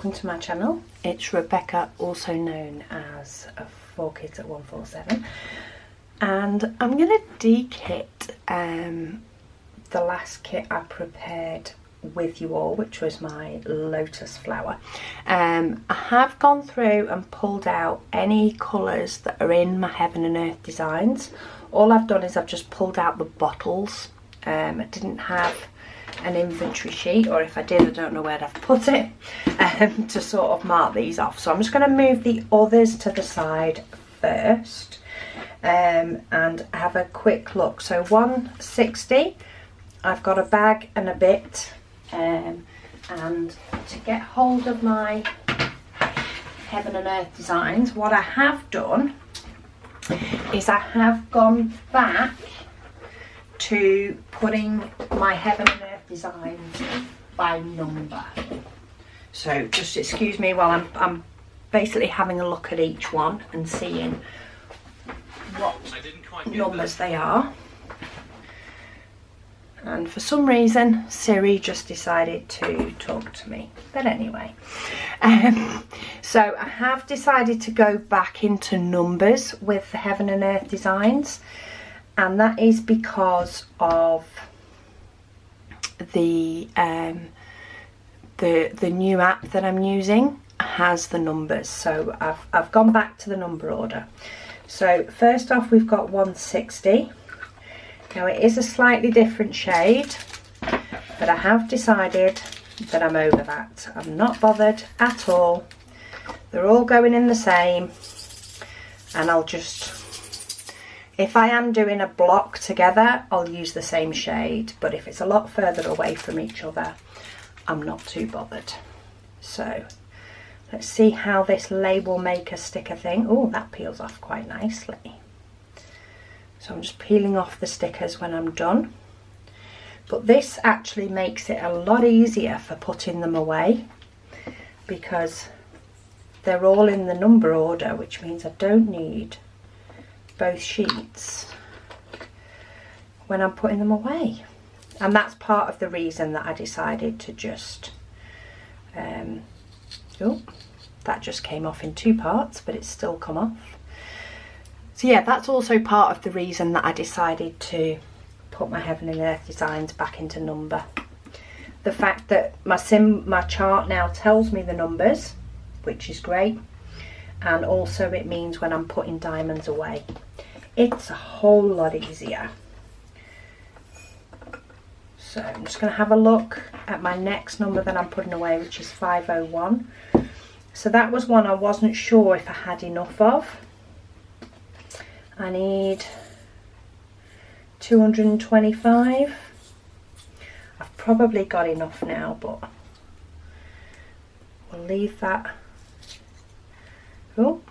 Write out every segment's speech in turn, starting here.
welcome to my channel. It's Rebecca, also known as 4Kids at 147, and I'm going to de-kit the last kit I prepared with you all, which was my Lotus flower. I have gone through and pulled out any colours that are in my Heaven and Earth designs. All I've done is I've just pulled out the bottles. I didn't have an inventory sheet, or if I did, I don't know where I've put it, to sort of mark these off. So I'm just going to move the others to the side first and have a quick look. So 160, I've got a bag and a bit, and to get hold of my Heaven and Earth designs, what I have done is I have gone back to putting my Heaven and Earth designs by number. So just excuse me while I'm basically having a look at each one and seeing what numbers they are. And for some reason Siri just decided to talk to me, but anyway, so I have decided to go back into numbers with the Heaven and Earth designs, and that is because of the new app that I'm using has the numbers. So I've gone back to the number order. So first off, we've got 160. Now it is a slightly different shade, but I have decided that I'm over that. I'm not bothered at all. They're all going in the same, and I'll just, if I am doing a block together, I'll use the same shade, but if it's a lot further away from each other, I'm not too bothered. So let's see how this label maker sticker thing, oh, that peels off quite nicely. So I'm just peeling off the stickers when I'm done. But this actually makes it a lot easier for putting them away, because they're all in the number order, which means I don't need both sheets when I'm putting them away. And that's part of the reason that I decided to just oh, that just came off in two parts, but it's still come off. So yeah, that's also part of the reason that I decided to put my Heaven and Earth designs back into number. The fact that my chart now tells me the numbers, which is great, and also it means when I'm putting diamonds away, it's a whole lot easier. So I'm just going to have a look at my next number that I'm putting away, which is 501. So that was one I wasn't sure if I had enough of. I need 225. I've probably got enough now, but we'll leave that. Oh,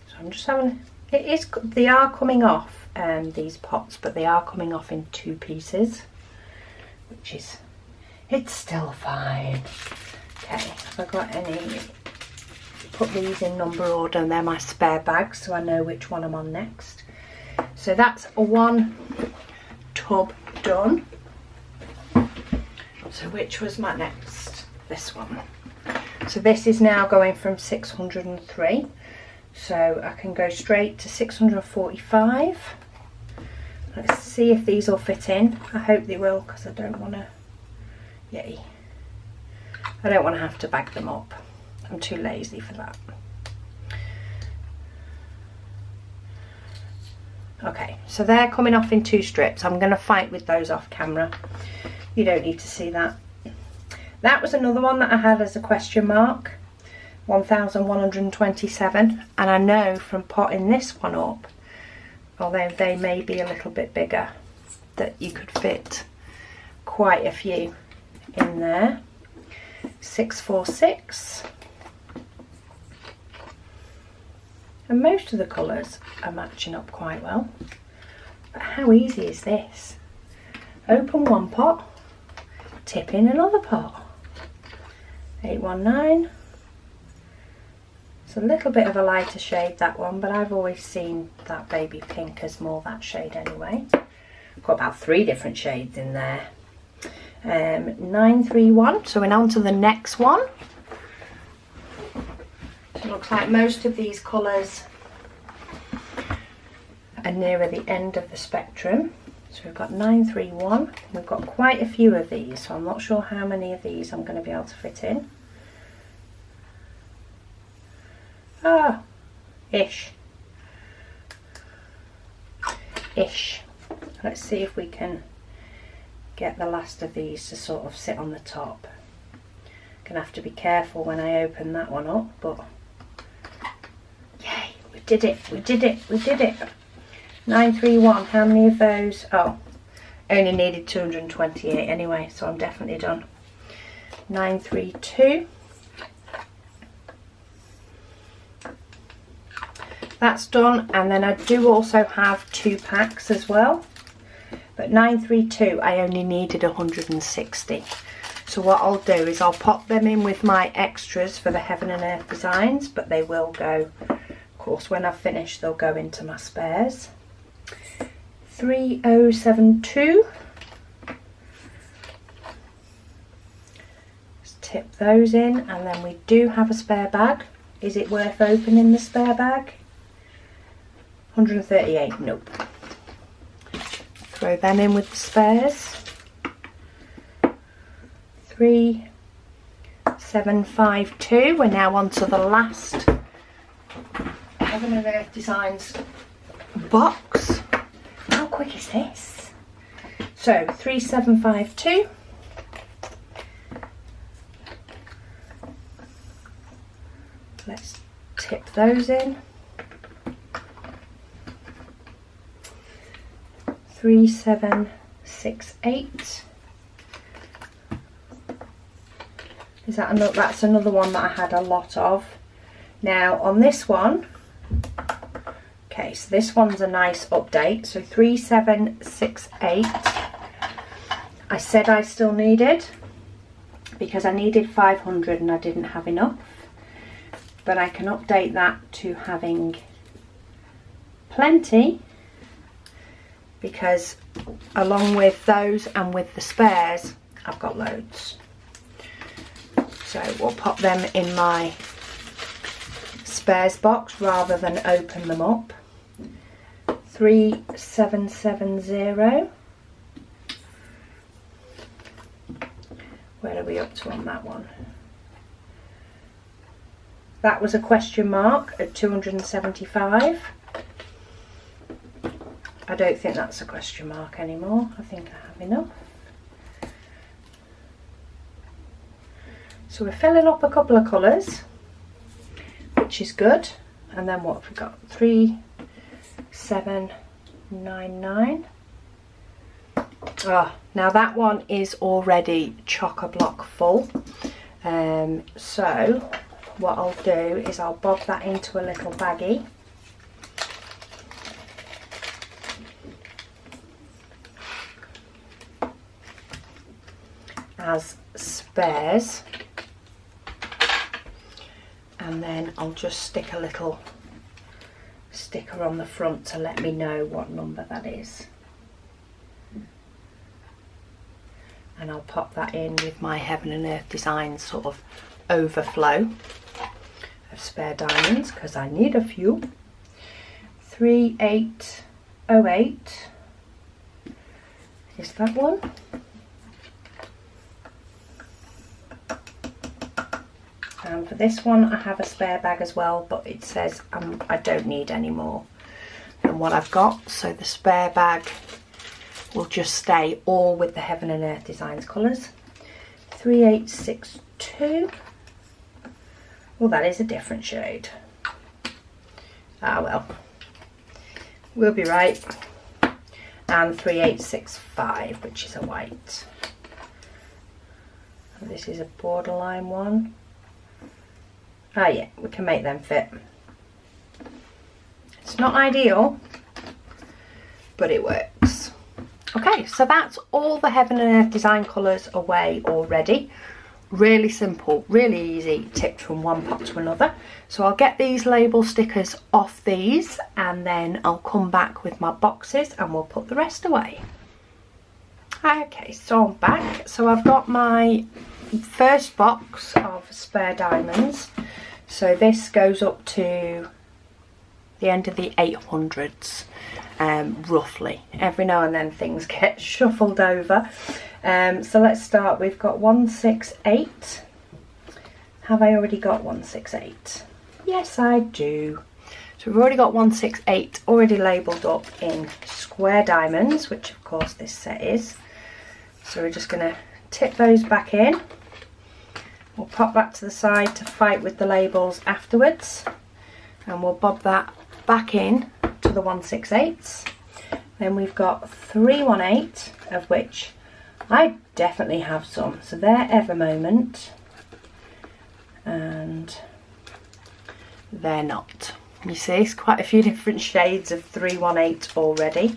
so I'm just having, they are coming off these pots, but they are coming off in two pieces, which is, it's still fine. Okay, have I got any? Put these in number order, and they're my spare bags, so I know which one I'm on next. So that's one tub done. So which was my next? This one. So this is now going from 603, so I can go straight to 645. Let's see if these will fit in. I hope they will, because I don't want to, yay, I don't want to have to bag them up. I'm too lazy for that. Okay, so they're coming off in two strips. I'm going to fight with those off camera. You don't need to see that. That was another one that I had as a question mark, 1127, and I know from potting this one up, although they may be a little bit bigger, that you could fit quite a few in there. 646. And most of the colours are matching up quite well. But how easy is this? Open one pot, tip in another pot. 819. It's a little bit of a lighter shade, that one, but I've always seen that baby pink as more that shade anyway. I've got about 3 different shades in there. 931. So we're on to the next one. So it looks like most of these colours are nearer the end of the spectrum. So we've got 931. We've got quite a few of these, so I'm not sure how many of these I'm going to be able to fit in. Ah, ish. Let's see if we can get the last of these to sort of sit on the top. Gonna have to be careful when I open that one up, but yay, we did it. 931, how many of those? Oh, only needed 228 anyway, so I'm definitely done. 932. That's done, and then I do also have 2 packs as well. But 932, I only needed 160. So what I'll do is I'll pop them in with my extras for the Heaven and Earth designs, but they will go, of course, when I've finished, they'll go into my spares. 3072. Let's tip those in, and then we do have a spare bag. Is it worth opening the spare bag? 138, nope. Throw them in with the spares. 3752. We're now on to the last Heaven and Earth Designs box. How quick is this? So 3752. Let's tip those in. 3768. Is that another? That's another one that I had a lot of. Now on this one, okay, so this one's a nice update. So 3768. I said I still needed, because I needed 500 and I didn't have enough. But I can update that to having plenty, because along with those and with the spares, I've got loads. So we'll pop them in my spares box rather than open them up. 3770. Where are we up to on that one? That was a question mark at 275. I don't think that's a question mark anymore. I think I have enough. So we're filling up a couple of colours, which is good. And then what have we got? 3799. Ah, now that one is already chock-a-block full. So what I'll do is I'll bob that into a little baggie. As spares, and then I'll just stick a little sticker on the front to let me know what number that is, and I'll pop that in with my Heaven and Earth Designs sort of overflow of spare diamonds, because I need a few. 3808 is that one. And for this one I have a spare bag as well, but it says I don't need any more than what I've got, so the spare bag will just stay all with the Heaven and Earth Designs colours. 3862. Well, that is a different shade. Ah well, we'll be right. And 3865, which is a white. And this is a borderline one. Ah yeah, we can make them fit. It's not ideal, but it works. Okay, so that's all the Heaven and Earth Design colours away already. Really simple, really easy, tipped from one pot to another. So I'll get these label stickers off these, and then I'll come back with my boxes and we'll put the rest away. Okay, so I'm back. So I've got my first box of spare diamonds. So this goes up to the end of the 800s, roughly. Every now and then things get shuffled over. So let's start. We've got 168. Have I already got 168? Yes, I do. So we've already got 168 already labelled up in square diamonds, which of course this set is. So we're just going to tip those back in. We'll pop that to the side to fight with the labels afterwards. And we'll bob that back in to the 168s. Then we've got 318, of which I definitely have some. So they're Ever Moment. And they're not. You see, it's quite a few different shades of 318 already.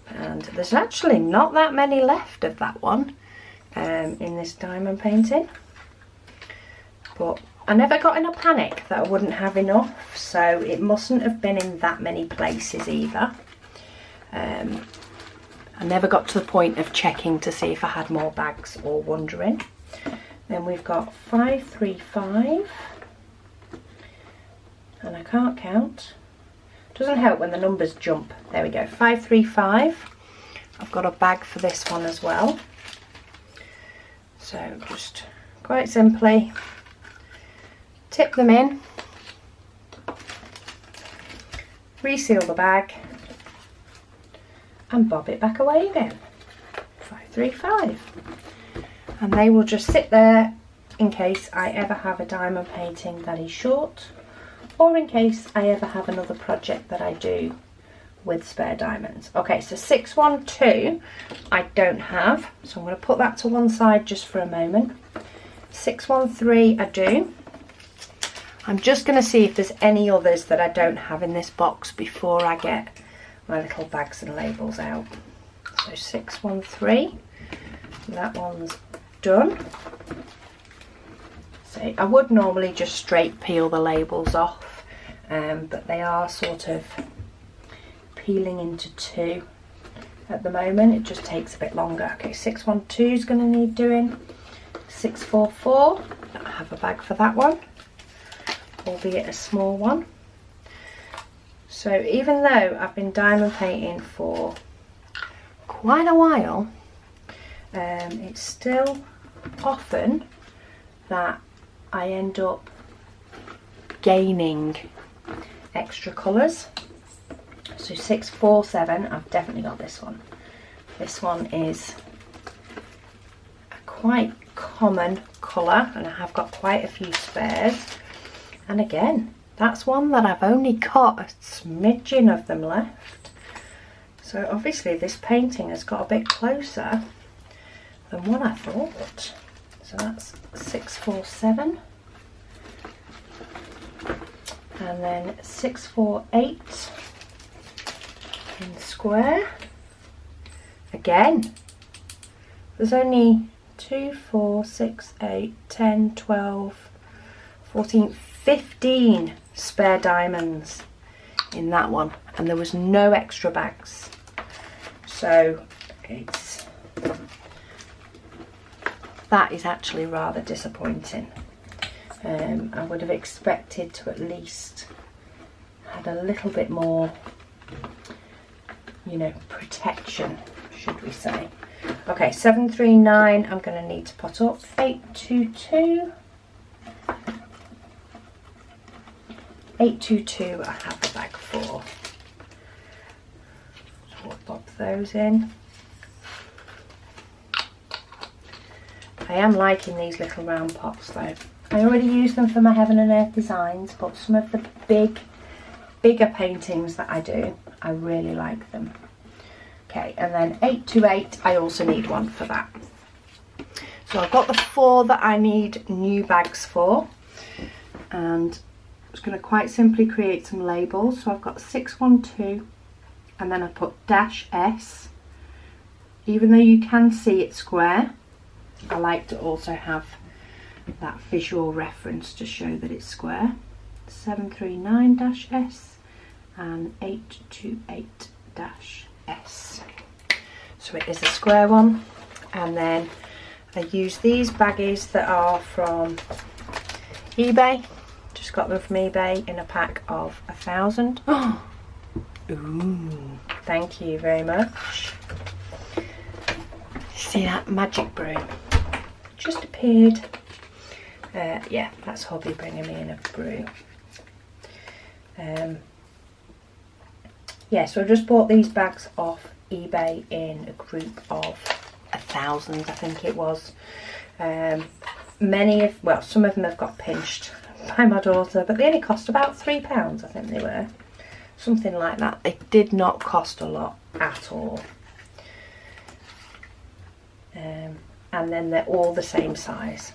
And there's actually not that many left of that one in this diamond painting. But I never got in a panic that I wouldn't have enough, so it mustn't have been in that many places either. I never got to the point of checking to see if I had more bags or wondering. Then we've got 535. And I can't count. Doesn't help when the numbers jump. There we go, 535. I've got a bag for this one as well. So just quite simply tip them in, reseal the bag and bob it back away again. 535. And they will just sit there in case I ever have a diamond painting that is short, or in case I ever have another project that I do with spare diamonds. Okay, so 612 I don't have, so I'm going to put that to one side just for a moment. 613 I do. I'm just going to see if there's any others that I don't have in this box before I get my little bags and labels out. So 613, that one's done. So I would normally just straight peel the labels off, but they are sort of peeling into two at the moment. It just takes a bit longer. Okay, 612 is going to need doing. 644, I have a bag for that one, albeit a small one. So even though I've been diamond painting for quite a while, it's still often that I end up gaining extra colours. So 647, I've definitely got this one. This one is a quite common colour and I have got quite a few spares. And again, that's one that I've only got a smidgen of them left. So obviously this painting has got a bit closer than what I thought. So that's 647. And then 648 in square. Again, there's only 2, 4, 6, 8, 10, 12, 14, 15 spare diamonds in that one, and there was no extra bags. So that is actually rather disappointing. I would have expected to at least had a little bit more, you know, protection, should we say. Okay, 739 I'm going to need to put up. 822. 822 I have a bag for. So we'll pop those in. I am liking these little round pots though. I already use them for my Heaven and Earth designs, but some of the bigger paintings that I do, I really like them. Okay, and then 828, I also need one for that. So I've got the 4 that I need new bags for, and I'm just going to quite simply create some labels. So I've got 612, and then I put -S. Even though you can see it square, I like to also have that visual reference to show that it's square. 739-S and 828-S. So it is a square one. And then I use these baggies that are from eBay. Just got them from eBay in a pack of 1,000. Oh, ooh, thank you very much. See that magic broom? Just appeared. Yeah, that's hubby bringing me in a broom. Yeah, so I just bought these bags off eBay in a group of 1,000, I think it was. Some of them have got pinched by my daughter, but they only cost about £3, I think they were. Something like that. They did not cost a lot at all. And then they're all the same size.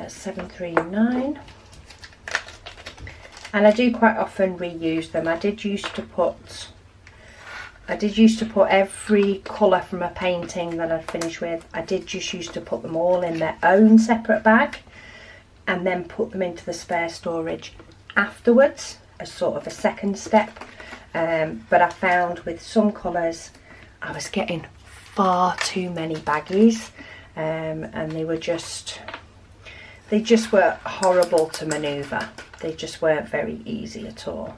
739. And I do quite often reuse them. I did used to put every colour from a painting that I'd finished with. I did just used to put them all in their own separate bag and then put them into the spare storage afterwards as sort of a second step. But I found with some colours I was getting far too many baggies, and they just were horrible to manoeuvre. They just weren't very easy at all.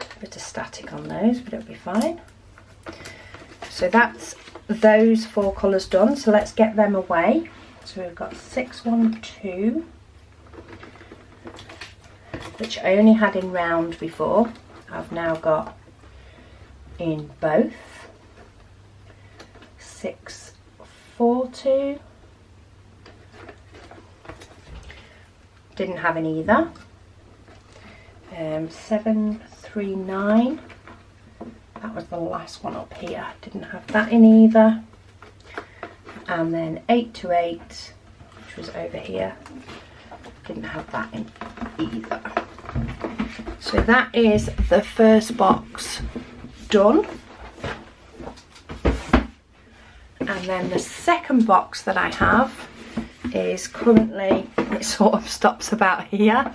A bit of static on those, but it'll be fine. So that's those 4 colours done, so let's get them away. So we've got 612, which I only had in round before. I've now got in both. 642, didn't have in either. 739, that was the last one up here, didn't have that in either. And then 828, which was over here, didn't have that in either. So that is the first box done. And then the second box that I have is currently, it sort of stops about here.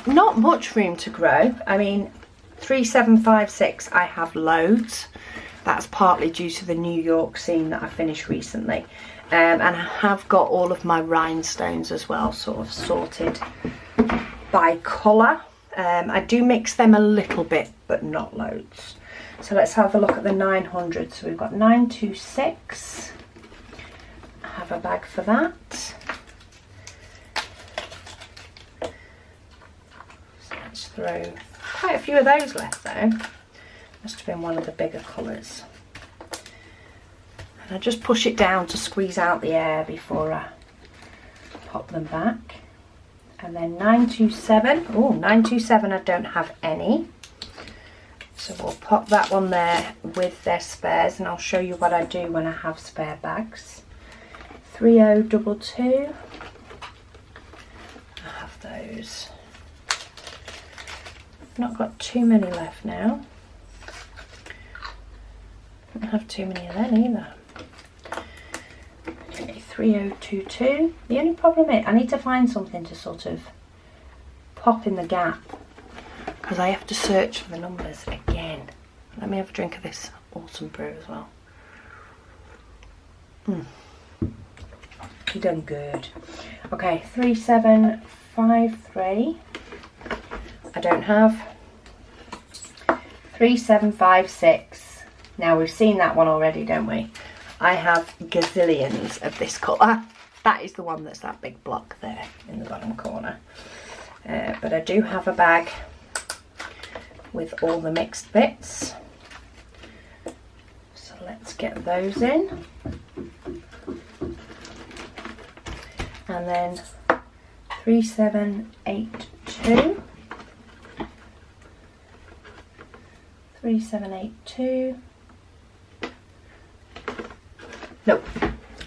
Not much room to grow. I mean, 3756 I have loads. That's partly due to the New York scene that I finished recently. And I have got all of my rhinestones as well, sort of sorted by colour. I do mix them a little bit, but not loads. So let's have a look at the 900. So we've got 926. I have a bag for that. So let's throw quite a few of those left though. Must have been one of the bigger colours. And I just push it down to squeeze out the air before I pop them back. And then 927. Oh, 927 I don't have any. So we'll pop that one there with their spares, and I'll show you what I do when I have spare bags. 3022. I have those. I've not got too many left now. I don't have too many of them either. Okay, 3022. The only problem is I need to find something to sort of pop in the gap, because I have to search for the numbers again. Let me have a drink of this awesome brew as well. You've done good. Okay, 3753. I don't have. 3756. Now we've seen that one already, don't we? I have gazillions of this colour. That is the one that's that big block there in the bottom corner. But I do have a bag with all the mixed bits. So let's get those in. And then 3782. 3782. Nope.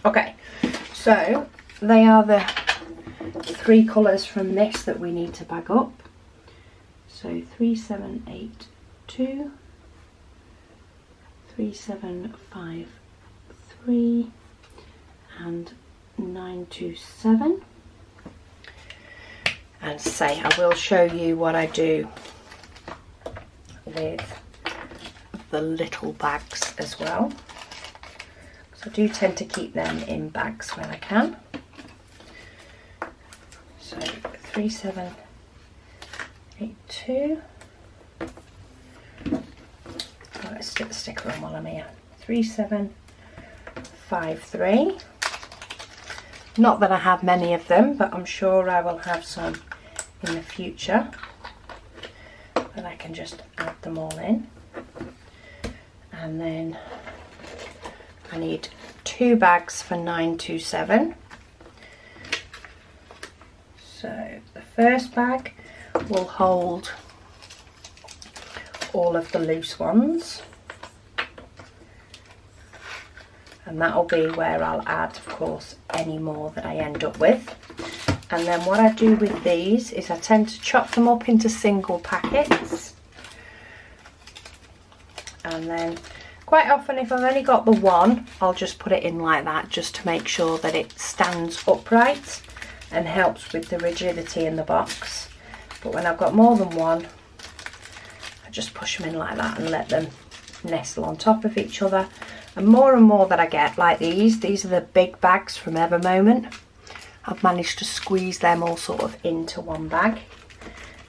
Okay, so they are the 3 colours from this that we need to bag up. So 3782, 3753 and 927. And say I will show you what I do with the little bags as well. So I do tend to keep them in bags when I can. So 3782. Oh, let's stick the sticker on while I'm here. 3753. Not that I have many of them, but I'm sure I will have some in the future. But I can just add them all in. And then I need 2 bags for 927. So the first bag will hold all of the loose ones. And that'll be where I'll add, of course, any more that I end up with. And then what I do with these is I tend to chop them up into single packets. And then quite often, if I've only got the one, I'll just put it in like that, just to make sure that it stands upright and helps with the rigidity in the box. But when I've got more than one, I just push them in like that and let them nestle on top of each other. And more that I get, like these are the big bags from Ever Moment. I've managed to squeeze them all sort of into one bag,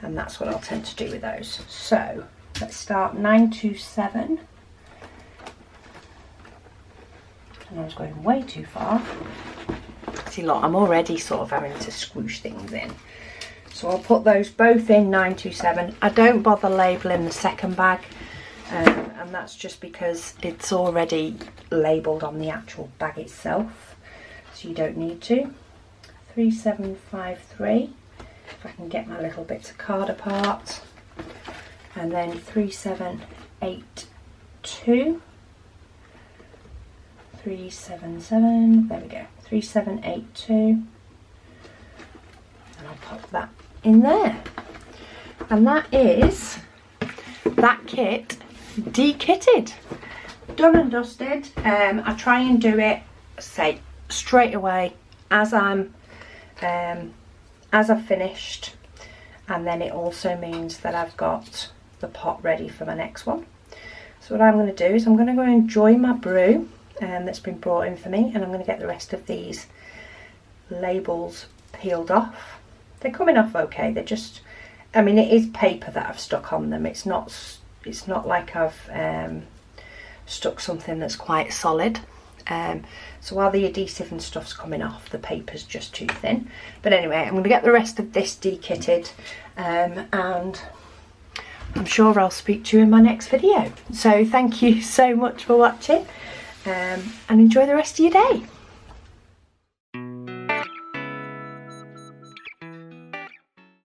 and that's what I'll tend to do with those. So let's start 927. And I was going way too far. See, look, I'm already sort of having to squish things in. So I'll put those both in 927. I don't bother labelling the second bag. And that's just because it's already labelled on the actual bag itself, so you don't need to. 3753, if I can get my little bits of card apart, and then 3782, 377, there we go, 3782, and I'll pop that in there. And that is that kit de-kitted, done and dusted. I try and do it, say, straight away as I've finished, and then it also means that I've got the pot ready for my next one. So what I'm going to do is I'm going to go and enjoy my brew that's been brought in for me, and I'm going to get the rest of these labels peeled off. They're coming off okay. They're just, I mean, it is paper that I've stuck on them. It's not like I've stuck something that's quite solid. So while the adhesive and stuff's coming off, the paper's just too thin. But anyway, I'm going to get the rest of this de-kitted, and I'm sure I'll speak to you in my next video. So thank you so much for watching, and enjoy the rest of your day.